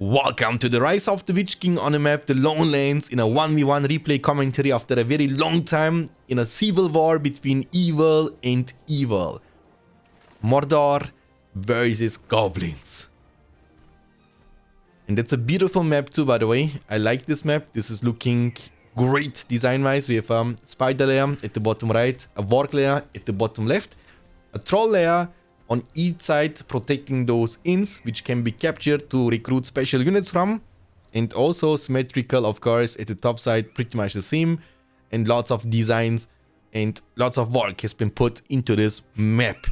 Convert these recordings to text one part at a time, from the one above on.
Welcome to the Rise of the Witch King on a map, the Lone Lands, in a 1v1 replay commentary after a very long time in a civil war between evil and evil. Mordor versus goblins. And that's a beautiful map too, by the way. I like this map. This is looking great design-wise. We have a spider layer at the bottom right, a warg layer at the bottom left, a troll layer on each side protecting those inns which can be captured to recruit special units from, and also symmetrical, of course, at the top side, pretty much the same, and lots of designs and lots of work has been put into this map.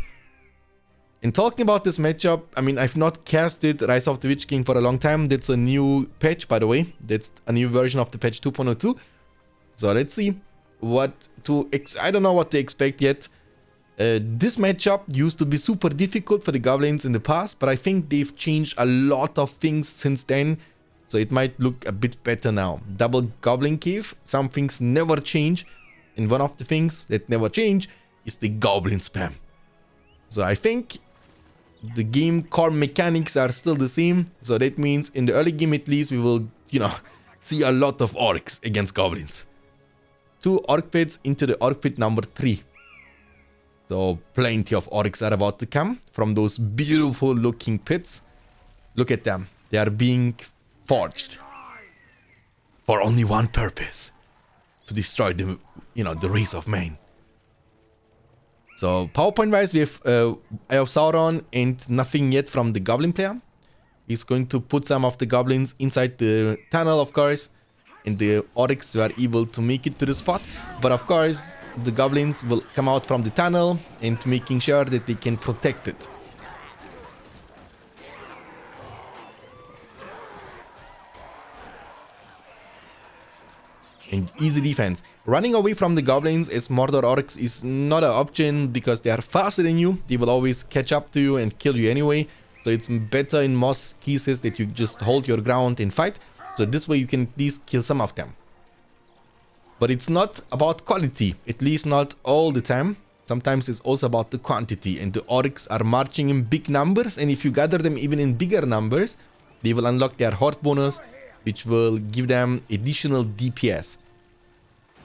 And talking about this matchup, I mean, I've not casted Rise of the Witch King for a long time. That's a new patch, by the way. That's a new version of the patch 2.02. So let's see what to I don't know what to expect yet. This matchup used to be super difficult for the goblins in the past, but I think they've changed a lot of things since then, so it might look a bit better now. Double goblin cave, some things never change, and one of the things that never change is the goblin spam. So I think the game core mechanics are still the same, so that means in the early game at least we will, see a lot of orcs against goblins. 2 orc pits into the orc pit number 3. So plenty of orcs are about to come from those beautiful looking pits. Look at them. They are being forged for only one purpose: to destroy the, the race of man. So PowerPoint wise, we have Eye of Sauron and nothing yet from the goblin player. He's going to put some of the goblins inside the tunnel, of course, and the orcs were able to make it to the spot. But of course, the goblins will come out from the tunnel and making sure that they can protect it. And easy defense. Running away from the goblins as Mordor orcs is not an option because they are faster than you. They will always catch up to you and kill you anyway. So it's better in most cases that you just hold your ground and fight. So this way you can at least kill some of them. But it's not about quality, at least not all the time. Sometimes it's also about the quantity, and the orcs are marching in big numbers, and if you gather them even in bigger numbers, they will unlock their horde bonus, which will give them additional DPS.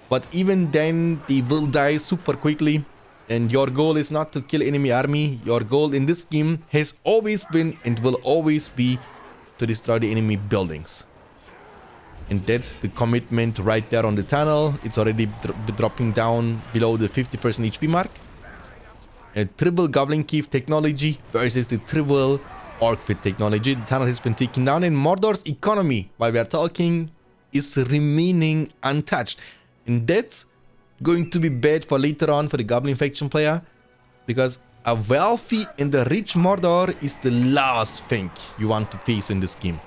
But even then, they will die super quickly, and your goal is not to kill enemy army. Your goal in this game has always been and will always be to destroy the enemy buildings. And that's the commitment right there on the tunnel. It's already dropping down below the 50% HP mark. A triple goblin cave technology versus the triple orc pit technology. The tunnel has been taken down, and Mordor's economy, while we are talking, is remaining untouched. And that's going to be bad for later on for the goblin faction player, because a wealthy and a rich Mordor is the last thing you want to face in this game.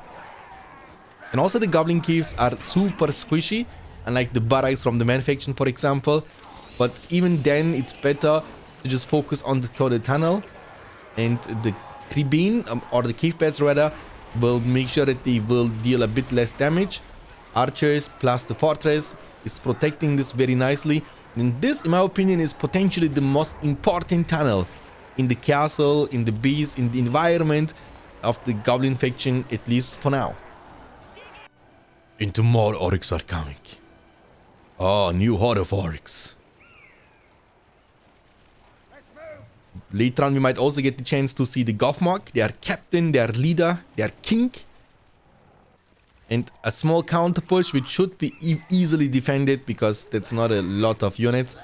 And also the goblin caves are super squishy, unlike the barracks from the man faction, for example. But even then, it's better to just focus on the tunnel, and the Kribin, or the cave beds rather, will make sure that they will deal a bit less damage. Archers plus the fortress is protecting this very nicely. And this, in my opinion, is potentially the most important tunnel in the castle, in the base, in the environment of the goblin faction, at least for now. Into more orcs are coming. Oh, new horde of orcs. Later on, we might also get the chance to see the Gothmog, their captain, their leader, their king. And a small counter push, which should be easily defended because that's not a lot of units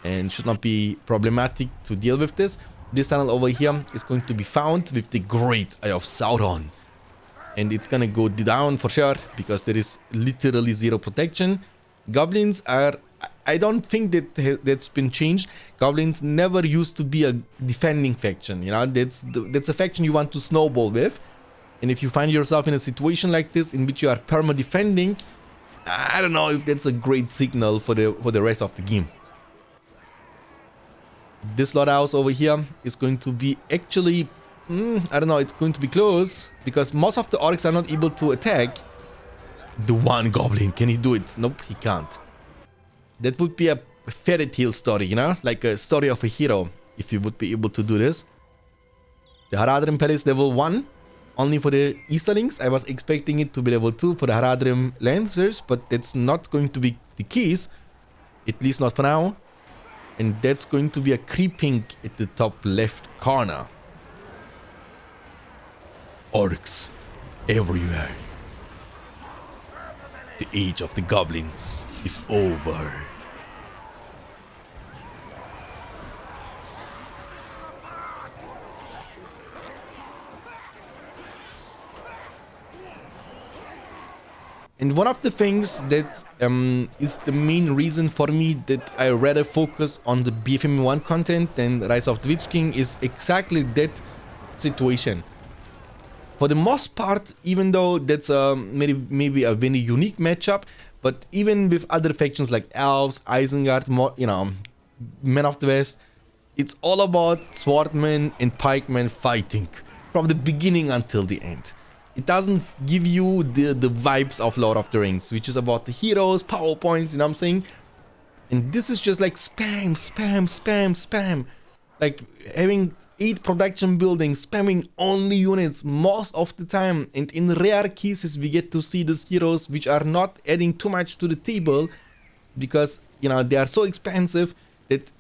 and should not be problematic to deal with this. This tunnel over here is going to be found with the Great Eye of Sauron. And it's gonna go down for sure because there is literally zero protection. Goblins are... I don't think that's been changed. Goblins never used to be a defending faction, that's a faction you want to snowball with. And if you find yourself in a situation like this in which you are perma-defending, I don't know if that's a great signal for the rest of the game. This slaughterhouse over here is going to be actually... I don't know, it's going to be close, because most of the orcs are not able to attack the one goblin. Can he do it? Nope, he can't. That would be a fairy tale story, like a story of a hero, if you would be able to do this. The Haradrim Palace level 1. only for the Easterlings. I was expecting it to be level 2 for the Haradrim Lancers, but that's not going to be the case, at least not for now. And that's going to be a creeping at the top left corner. Orcs everywhere. The age of the goblins is over. And one of the things that is the main reason for me that I rather focus on the BFME 1 content than Rise of the Witch King is exactly that situation. For the most part, even though that's maybe a very unique matchup, but even with other factions like Elves, Isengard, Men of the West, it's all about swordmen and pikemen fighting from the beginning until the end. It doesn't give you the vibes of Lord of the Rings, which is about the heroes, power points, you know what I'm saying? And this is just like spam, spam, spam, spam. Like having 8 production buildings, spamming only units most of the time. And in rare cases, we get to see these heroes which are not adding too much to the table because, they are so expensive that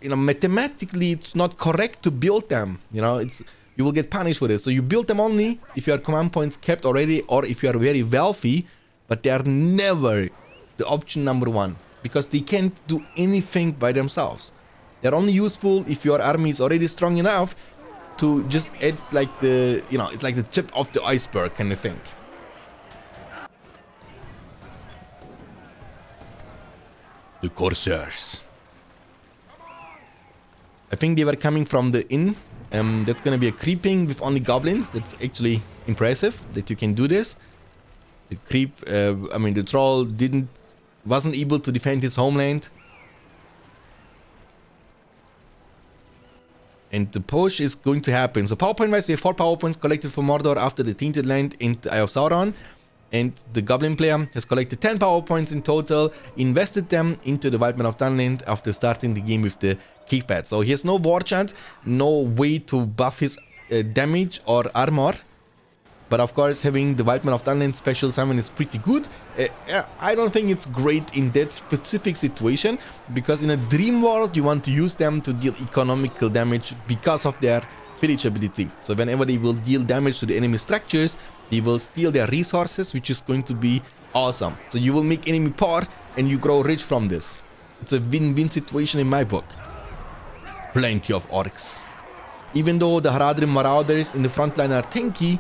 mathematically it's not correct to build them. You will get punished for this. So you build them only if your command points kept already or if you are very wealthy, but they are never the option number 1 because they can't do anything by themselves. They're only useful if your army is already strong enough to just add like it's like the tip of the iceberg kind of thing. The Corsairs. I think they were coming from the inn. That's gonna be a creeping with only goblins. That's actually impressive that you can do this. The creep, the troll wasn't able to defend his homeland. And the push is going to happen. So power point wise, we have 4 power points collected for Mordor after the Tainted Land in the Eye of Sauron. And the Goblin player has collected 10 power points in total, invested them into the White Man of Dunland after starting the game with the Cave Pad. So he has no war chant, no way to buff his damage or armor. But of course, having the White Man of Dunland special summon is pretty good. I don't think it's great in that specific situation, because in a dream world, you want to use them to deal economical damage because of their pillage ability. So whenever they will deal damage to the enemy structures, they will steal their resources, which is going to be awesome. So you will make enemy poor and you grow rich from this. It's a win-win situation in my book. Plenty of orcs. Even though the Haradrim Marauders in the front line are tanky,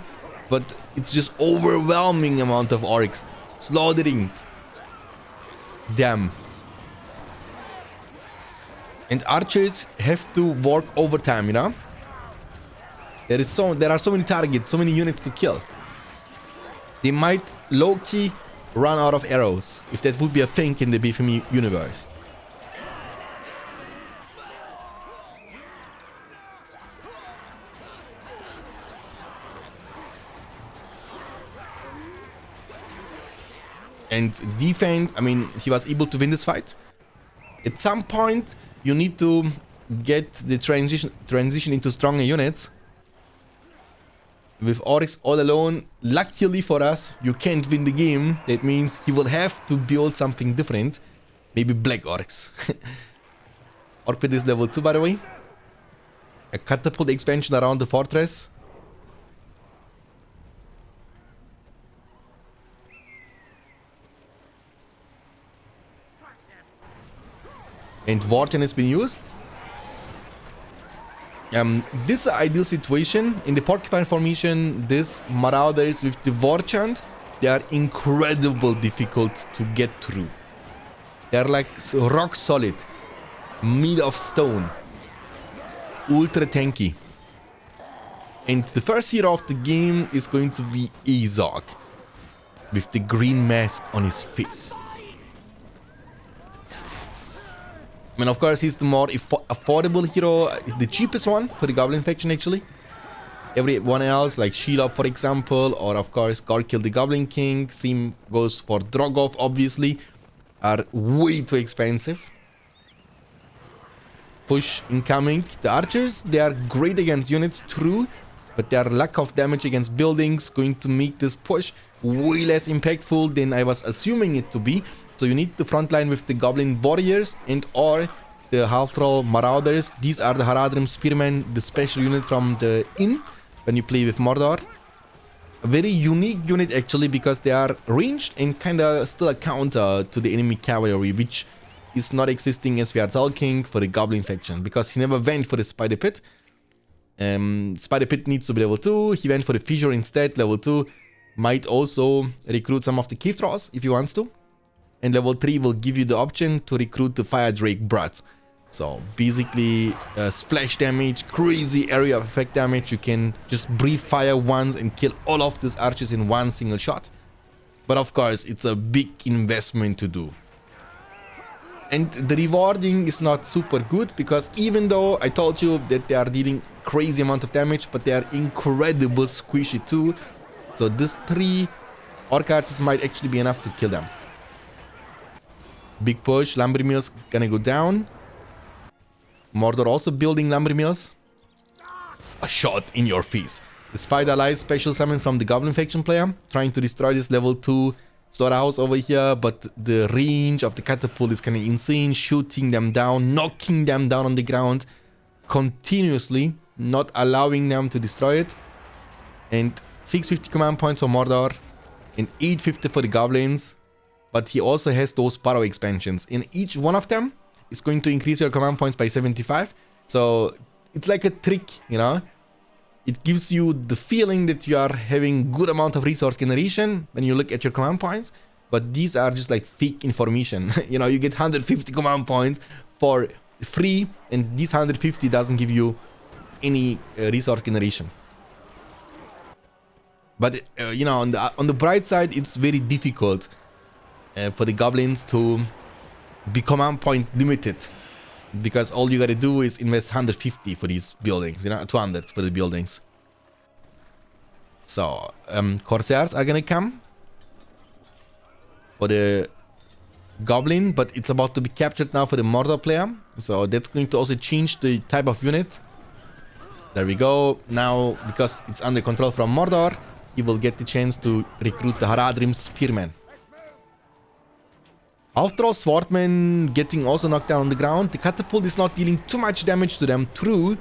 but it's just overwhelming amount of orcs slaughtering them. And archers have to work overtime, There are so many targets, so many units to kill. They might low-key run out of arrows, if that would be a thing in the BFME universe. And defense, he was able to win this fight. At some point, you need to get the transition into stronger units. With orcs all alone, luckily for us, you can't win the game. That means he will have to build something different. Maybe black orcs. Orc pit is level 2, by the way. A catapult expansion around the fortress. And Warden has been used. This is an ideal situation. In the Porcupine formation, these Marauders with the War Chant, they are incredibly difficult to get through. They are like rock solid, made of stone, ultra tanky. And the first hero of the game is going to be Azog, with the green mask on his face. Of course, he's the more affordable hero, the cheapest one for the Goblin faction, actually. Everyone else, like Shelob, for example, or of course, Gorkil the Goblin King, same goes for Drogoth, obviously, are way too expensive. Push incoming. The archers, they are great against units, true, but their lack of damage against buildings going to make this push way less impactful than I was assuming it to be. So you need the front line with the Goblin Warriors and or the Half-Troll Marauders. These are the Haradrim Spearmen, the special unit from the inn when you play with Mordor. A very unique unit actually, because they are ranged and kinda still a counter to the enemy cavalry, which is not existing as we are talking for the Goblin faction, because he never went for the Spider Pit. Spider Pit needs to be level 2, he went for the Fissure instead, level 2. Might also recruit some of the Cave Trolls if he wants to. And level 3 will give you the option to recruit the Fire Drake Brats. So basically splash damage, crazy area of effect damage. You can just breathe fire once and kill all of these archers in one single shot. But of course it's a big investment to do. And the rewarding is not super good, because even though I told you that they are dealing crazy amount of damage, but they are incredible squishy too. So these 3 orc archers might actually be enough to kill them. Big push, lumber mills gonna go down. Mordor also building lumber mills. A shot in your face. The Spider Allies special summon from the Goblin faction player, trying to destroy this level 2 slaughterhouse over here, but the range of the catapult is kind of insane, shooting them down, knocking them down on the ground continuously, not allowing them to destroy it. And 650 command points for Mordor and 850 for the Goblins. But he also has those Burrow expansions. In each one of them is going to increase your command points by 75. So it's like a trick, you know. It gives you the feeling that you are having good amount of resource generation when you look at your command points. But these are just like fake information. You know, you get 150 command points for free, and these 150 doesn't give you any resource generation. But you know, on the bright side, it's very difficult for the goblins to be command point limited, because all you gotta do is invest 150 for these buildings, you know, 200 for the buildings. So Corsairs are gonna come for the goblin, but it's about to be captured now for the Mordor player, so that's going to also change the type of unit. There we go. Now, because it's under control from Mordor, he will get the chance to recruit the Haradrim Spearmen. Half-Troll Swordmen getting also knocked down on the ground. The catapult is not dealing too much damage to them, true,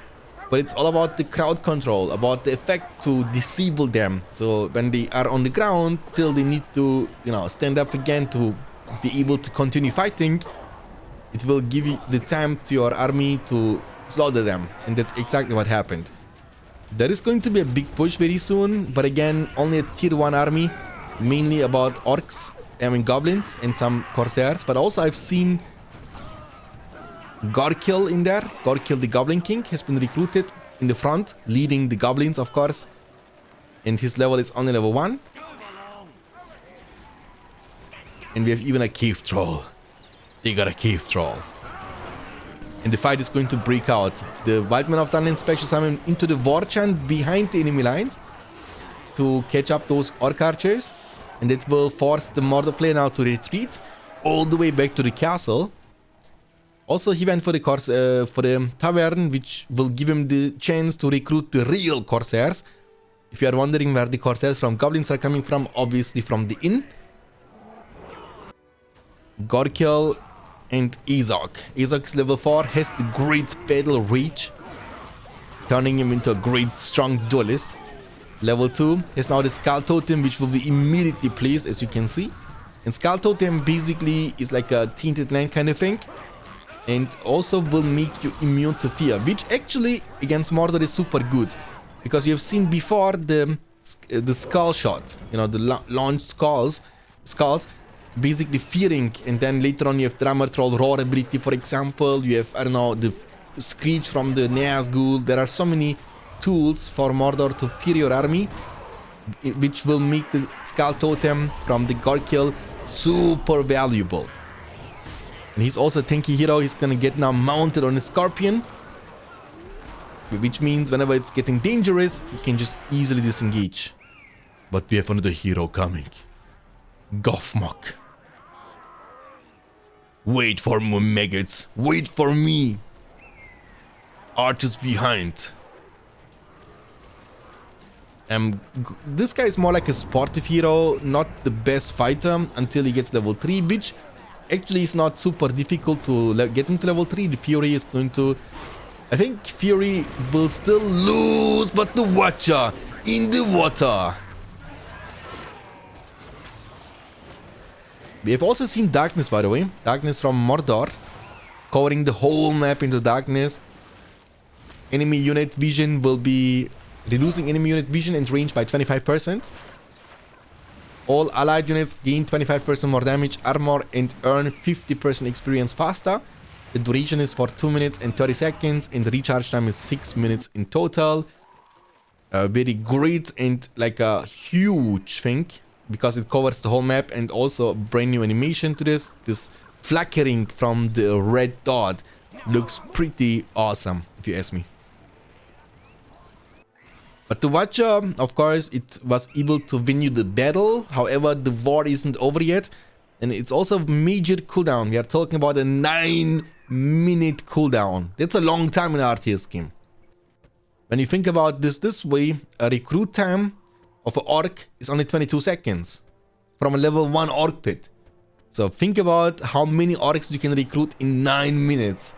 but it's all about the crowd control, about the effect to disable them. So when they are on the ground, till they need to, you know, stand up again to be able to continue fighting, it will give you the time to your army to slaughter them, and that's exactly what happened. There is going to be a big push very soon, but again, only a tier 1 army, mainly about orcs, I mean goblins, and some corsairs. But also I've seen Gorkil in there. Gorkil, the Goblin King, has been recruited in the front, leading the goblins, of course, and his level is only level 1. And we have even a cave troll. They got a cave troll. And the fight is going to break out. The Wildman of Dunland special summon into the war chant behind the enemy lines to catch up those orc archers, and it will force the Mordor player now to retreat all the way back to the castle. Also, he went for the tavern, which will give him the chance to recruit the real corsairs. If you are wondering where the corsairs from goblins are coming from, obviously from the inn. Gorkil and Azog. Azog is level 4, has the great battle reach, turning him into a great strong duelist. Level 2 has now the Skull Totem, which will be immediately placed, as you can see. And Skull Totem basically is like a Tainted Land kind of thing, and also will make you immune to fear, which actually against Mordor is super good, because you have seen before the skull shot, you know, the launched skulls, basically fearing, and then later on you have Drummer Troll Roar ability, for example. You have, I don't know, the Screech from the Nazgul. There are so many tools for Mordor to fear your army, which will make the Skull Totem from the Gorkil super valuable. And he's also a tanky hero. He's gonna get now mounted on a Scorpion, which means whenever it's getting dangerous, you can just easily disengage. But we have another hero coming. Gothmog. Wait for me, maggots. Wait for me. Archers behind. This guy is more like a sportive hero, not the best fighter until he gets level 3, which actually is not super difficult to get him to level 3. The Fury is going to... I think Fury will still lose, but the Watcher in the water. We have also seen Darkness, by the way. Darkness from Mordor, covering the whole map into darkness. Enemy unit vision will be reducing enemy unit vision and range by 25%. All allied units gain 25% more damage, armor, and earn 50% experience faster. The duration is for 2 minutes and 30 seconds, and the recharge time is 6 minutes in total. Very great and like a huge thing, because it covers the whole map, and also a brand new animation to this. This flickering from the red dot looks pretty awesome, if you ask me. But the Watcher, of course, it was able to win you the battle. However, the war isn't over yet. And it's also a major cooldown. We are talking about a 9-minute cooldown. That's a long time in an RTS game. When you think about this way, a recruit time of an orc is only 22 seconds. From a level 1 orc pit. So think about how many orcs you can recruit in 9 minutes.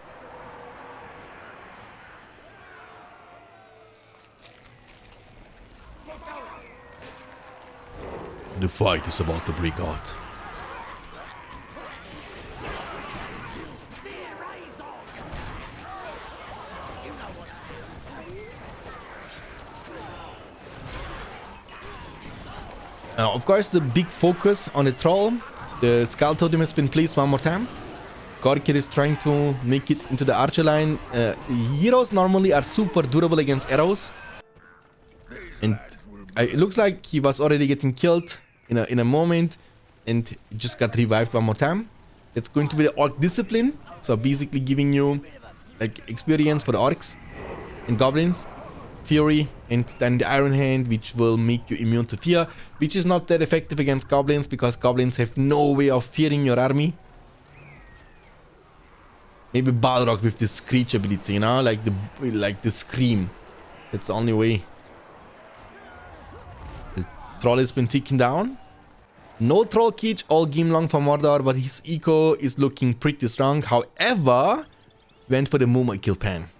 The fight is about to break out. Now, of course, the big focus on the troll. The skull totem has been placed one more time. Gorkir is trying to make it into the archer line. Heroes normally are super durable against arrows. And it looks like he was already getting killed in a moment, and just got revived one more time. It's going to be the orc discipline, so basically giving you like experience for the orcs and goblins, fury, and then the iron hand, which will make you immune to fear, which is not that effective against goblins because goblins have no way of fearing your army. Maybe Balrog with the screech ability, you know, like the scream. That's the only way. The troll has been taken down. No troll cage all game long for Mordor, but his eco is looking pretty strong. However, he went for the Mumakil pan.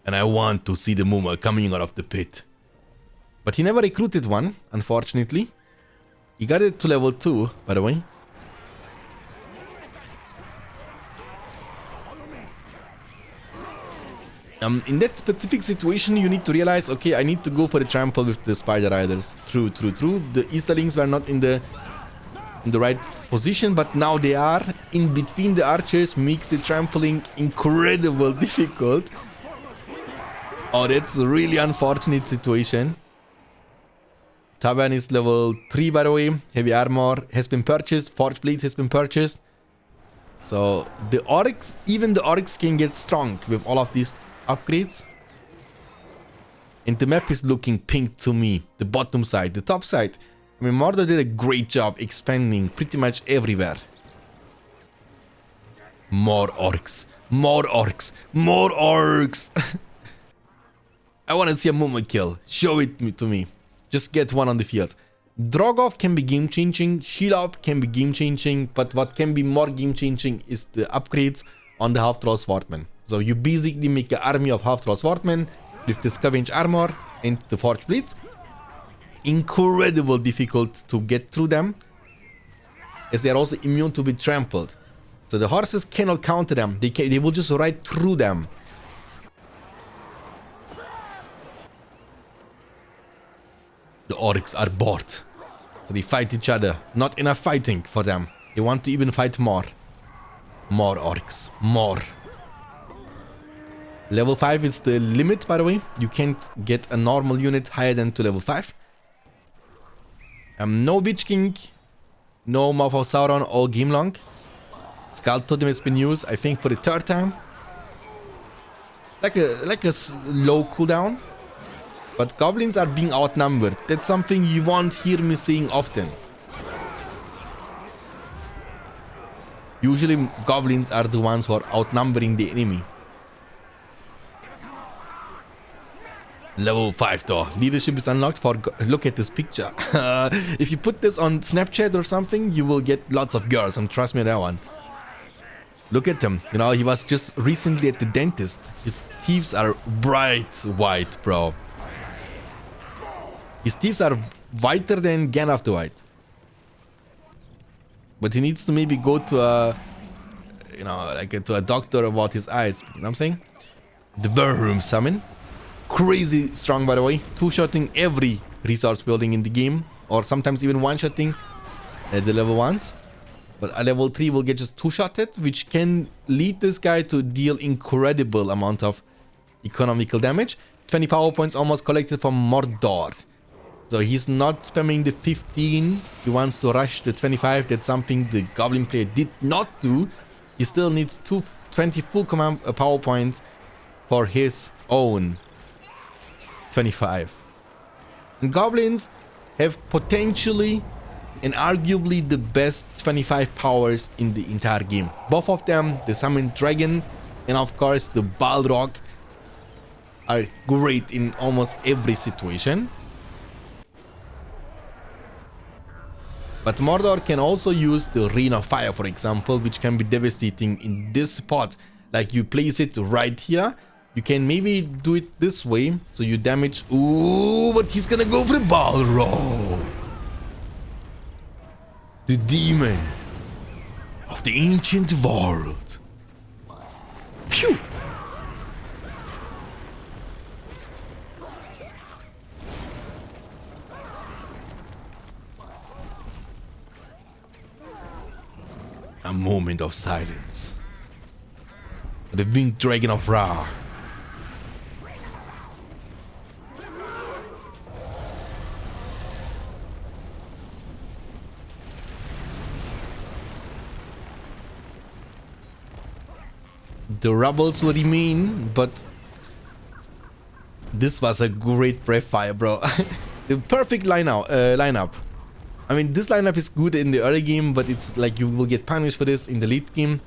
And I want to see the Muma coming out of the pit. But he never recruited one, unfortunately. He got it to level 2, by the way. In that specific situation, you need to realize, okay, I need to go for the trample with the spider riders. True. The Easterlings were not in the right position, but now they are. In between the archers makes the trampling incredible difficult. Oh, that's a really unfortunate situation. Tavern is level 3, by the way. Heavy armor has been purchased. Forge blades has been purchased. So the orcs, even the orcs can get strong with all of these upgrades. And the map is looking pink to me. The bottom side, the top side. I mean, Mordor did a great job expanding pretty much everywhere. More orcs. More orcs. More orcs. I want to see a Mumakil. Show it to me. Just get one on the field. Drogoth can be game-changing. Shelob can be game-changing. But what can be more game-changing is the upgrades on the half-troll swordmen. So you basically make an army of half-troll swordmen with the scavenge armor and the forge blades. Incredible difficult to get through them, as they are also immune to be trampled. So the horses cannot counter them. They will just ride through them. The orcs are bored. So they fight each other. Not enough fighting for them. They want to even fight more. More orcs. More. Level 5 is the limit, by the way. You can't get a normal unit higher than to level 5. No Witch King. No Mouth of Sauron all game long. Skull Totem has been used, I think, for the 3rd time. Like a low cooldown. But goblins are being outnumbered. That's something you won't hear me saying often. Usually goblins are the ones who are outnumbering the enemy. Level 5 though. Leadership is unlocked for... Look at this picture. If you put this on Snapchat or something, you will get lots of girls. And trust me on that one. Look at him. You know, he was just recently at the dentist. His teeth are bright white, bro. His teeth are whiter than Gandalf the White. But he needs to maybe go to a... You know, like to a doctor about his eyes. You know what I'm saying? The Verroom summon. Crazy strong, by the way. Two-shotting every resource building in the game. Or sometimes even one-shotting at the level 1s. But a level 3 will get just two-shotted, which can lead this guy to deal incredible amount of economical damage. 20 power points almost collected from Mordor. So he's not spamming the 15. He wants to rush the 25. That's something the Goblin player did not do. He still needs 20 full command power points for his own 25. And Goblins have potentially and arguably the best 25 powers in the entire game. Both of them, the Summoned Dragon and of course the Balrog, are great in almost every situation. But Mordor can also use the Rain of Fire, for example, which can be devastating in this spot. Like you place it right here. You can maybe do it this way, so you damage... Ooh, but he's gonna go for the Balrog. The demon of the ancient world. Phew! A moment of silence. The winged dragon of Ra. The rubbles will remain, but this was a great breath fire, bro. The perfect lineup. I mean, this lineup is good in the early game, but it's like you will get punished for this in the late game.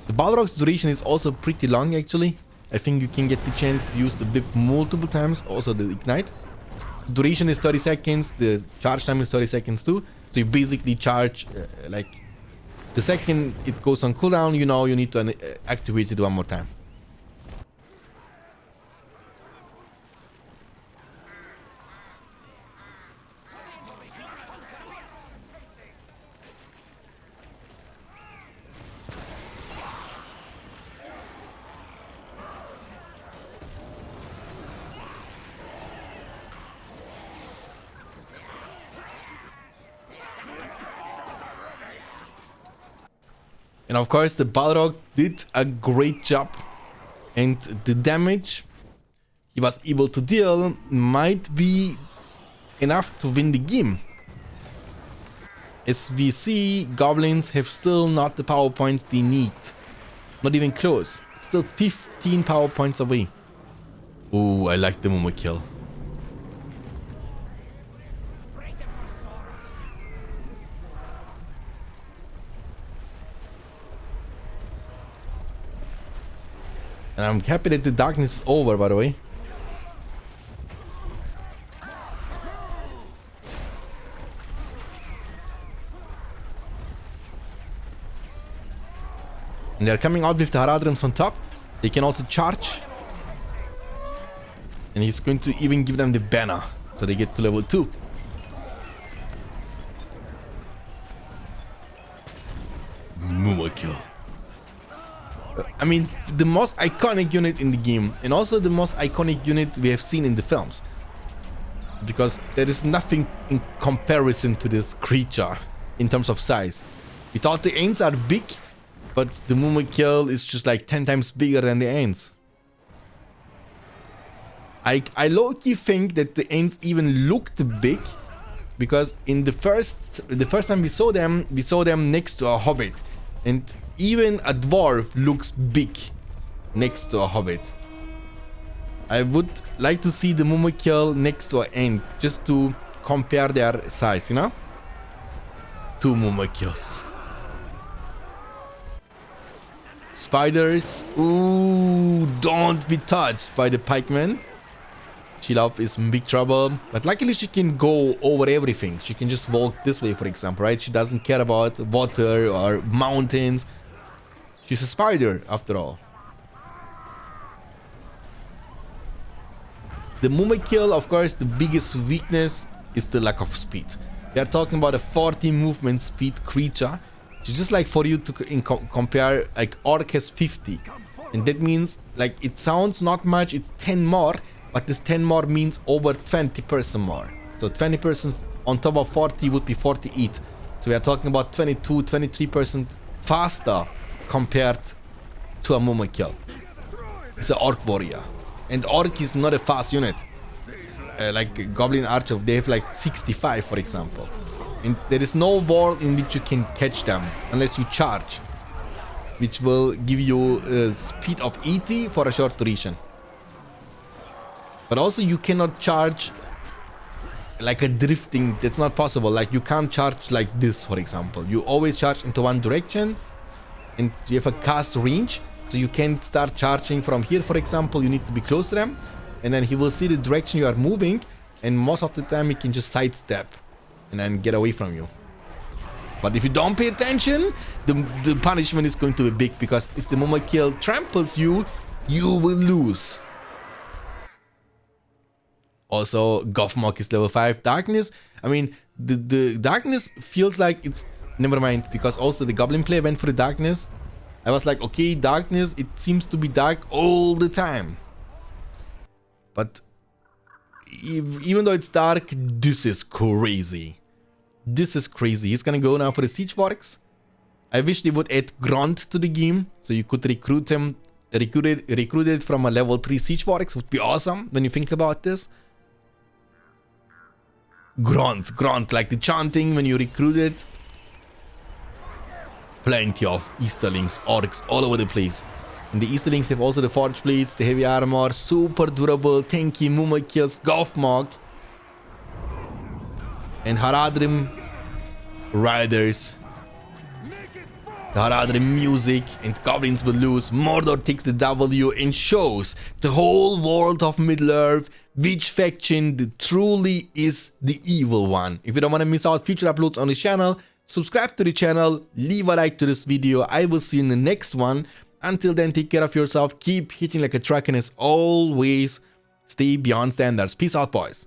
The Balrog's duration is also pretty long, actually. I think you can get the chance to use the whip multiple times, also the ignite. Duration is 30 seconds, the charge time is 30 seconds too. So you basically charge like... The second it goes on cooldown, you know you need to activate it one more time. And of course, the Balrog did a great job. And the damage he was able to deal might be enough to win the game. As we see, Goblins have still not the power points they need. Not even close. Still 15 power points away. Oh, I like the Mumakil. And I'm happy that the darkness is over, by the way. And they're coming out with the Haradrims on top. They can also charge. And he's going to even give them the banner. So they get to level 2. Mumakil. I mean, the most iconic unit in the game, and also the most iconic unit we have seen in the films. Because there is nothing in comparison to this creature in terms of size. We thought the Ents are big, but the Mumakil is just like 10 times bigger than the Ents. I low-key think that the Ents even looked big, because in the first time we saw them next to a hobbit, and even a dwarf looks big next to a hobbit. I would like to see the Mumakil next to an Ent, just to compare their size, you know? Two Mumakils. Spiders. Ooh, don't be touched by the pikemen. Sheila is in big trouble. But luckily she can go over everything. She can just walk this way, for example, right? She doesn't care about water or mountains. She's a spider, after all. The Mumakil, of course, the biggest weakness is the lack of speed. We are talking about a 40 movement speed creature. So just like for you to compare, like Orc has 50. And that means, like, it sounds not much, it's 10 more. But this 10 more means over 20% more. So 20% on top of 40 would be 48. So we are talking about 22, 23% faster compared to a Mumakil. It's an Orc warrior. And Orc is not a fast unit. Like Goblin Archer, they have like 65, for example. And there is no world in which you can catch them unless you charge, which will give you a speed of 80 for a short duration. But also you cannot charge like a drifting, that's not possible. Like you can't charge like this, for example. You always charge into one direction and you have a cast range. So you can't start charging from here, for example. You need to be close to them. And then he will see the direction you are moving. And most of the time he can just sidestep and then get away from you. But if you don't pay attention, the punishment is going to be big. Because if the Mumakil tramples you, you will lose. Also, Gothmog is level 5. Darkness, I mean, the darkness feels like it's... Never mind, because also the Goblin player went for the darkness. I was like, okay, darkness, it seems to be dark all the time. But even though it's dark, this is crazy. This is crazy. He's gonna go now for the Siege Wargs. I wish they would add Grunt to the game, so you could recruit them, recruited from a level 3 Siege Wargs. Would be awesome when you think about this. Grunt, like the chanting when you recruit it. Plenty of Easterlings, Orcs all over the place. And the Easterlings have also the Forge Blades, the heavy armor, super durable, tanky Mumakils, Gothmog, and Haradrim Riders. The Haradrim music, and Goblins will lose. Mordor takes the W and shows the whole world of Middle-earth which faction truly is the evil one. If you don't want to miss out future uploads on the channel, subscribe to the channel, leave a like to this video. I will see you in the next one. Until then, take care of yourself, keep hitting like a truck, and as always, stay beyond standards. Peace out, boys.